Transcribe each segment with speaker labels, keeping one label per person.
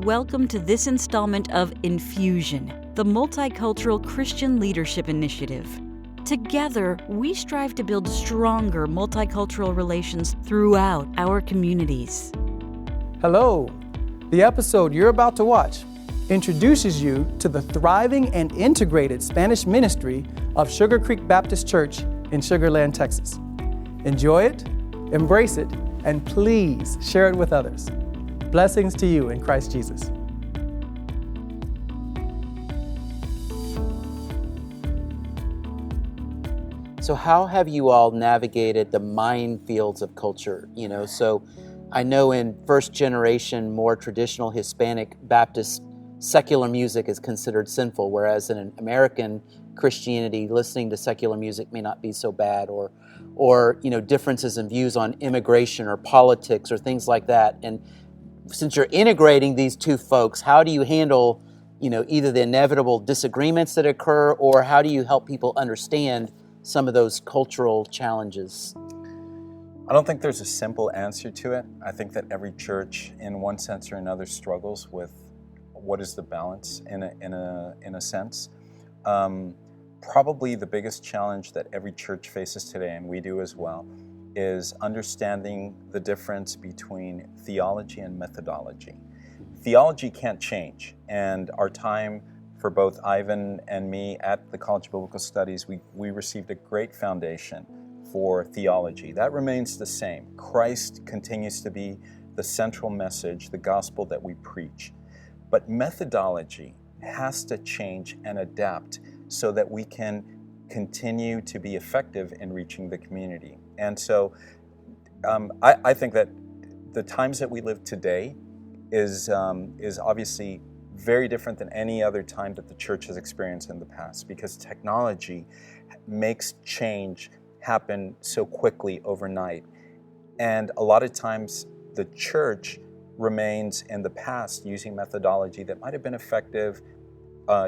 Speaker 1: Welcome to this installment of Infusion, the Multicultural Christian Leadership Initiative. Together, we strive to build stronger multicultural relations throughout our communities.
Speaker 2: Hello. The episode you're about to watch introduces you to the thriving and integrated Spanish ministry of Sugar Creek Baptist Church in Sugar Land, Texas. Enjoy it, embrace it, and please share it with others. Blessings to you in Christ Jesus.
Speaker 3: So how have you all navigated the minefields of culture? So I know in first generation, more traditional Hispanic Baptist secular music is considered sinful, whereas in an American Christianity, listening to secular music may not be so bad, or differences in views on immigration or politics or things like that. And since you're integrating these two folks, how do you handle, either the inevitable disagreements that occur, or how do you help people understand some of those cultural challenges?
Speaker 4: I don't think there's a simple answer to it. I think that every church, in one sense or another, struggles with what is the balance in a sense. Probably the biggest challenge that every church faces today, and we do as well, is understanding the difference between theology and methodology. Theology can't change, and our time for both Ivan and me at the College of Biblical Studies, we received a great foundation for theology. That remains the same. Christ continues to be the central message, the gospel that we preach. But methodology has to change and adapt so that we can continue to be effective in reaching the community. And so I think that the times that we live today is obviously very different than any other time that the church has experienced in the past, because technology makes change happen so quickly overnight. And a lot of times the church remains in the past using methodology that might have been effective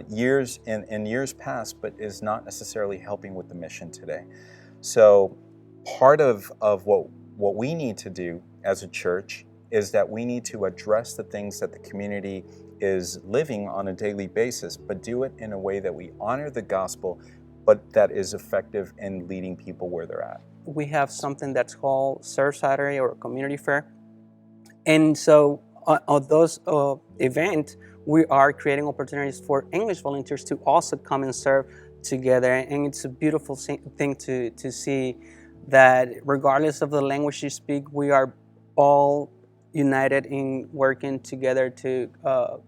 Speaker 4: years past, but is not necessarily helping with the mission today. So part of what we need to do as a church is that we need to address the things that the community is living on a daily basis, but do it in a way that we honor the gospel, but that is effective in leading people where they're at.
Speaker 5: We have something that's called Serve Saturday or Community Fair. And so on those events, we are creating opportunities for English volunteers to also come and serve together. And it's a beautiful thing to see that regardless of the language you speak, we are all united in working together to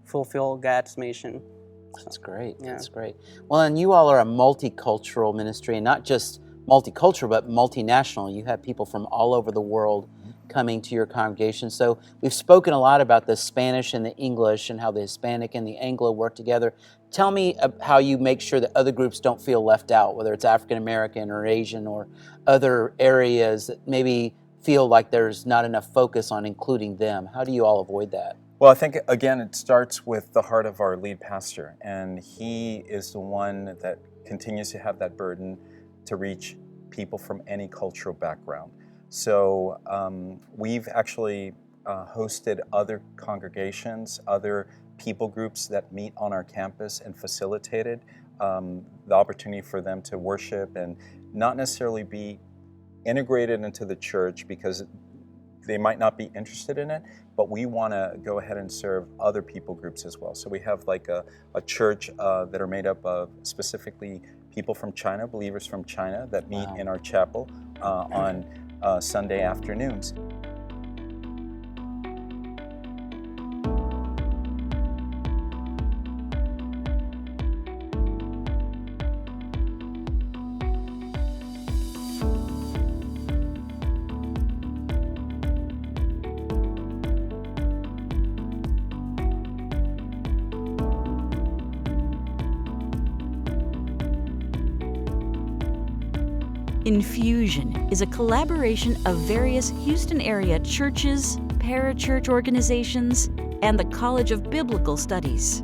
Speaker 5: fulfill God's mission.
Speaker 3: That's great.
Speaker 5: Yeah.
Speaker 3: That's great. Well, and you all are a multicultural ministry, and not just multicultural, but multinational. You have people from all over the world coming to your congregation. So we've spoken a lot about the Spanish and the English and how the Hispanic and the Anglo work together. Tell me how you make sure that other groups don't feel left out, whether it's African American or Asian or other areas that maybe feel like there's not enough focus on including them. How do you all avoid that?
Speaker 4: Well, I think, again, it starts with the heart of our lead pastor, and he is the one that continues to have that burden to reach people from any cultural background. So we've actually hosted other congregations, other people groups that meet on our campus and facilitated the opportunity for them to worship and not necessarily be integrated into the church because they might not be interested in it, but we want to go ahead and serve other people groups as well. So we have like a church that are made up of specifically people from China, believers from China that meet in our chapel on Sunday afternoons.
Speaker 1: Infusion is a collaboration of various Houston area churches, parachurch organizations, and the College of Biblical Studies.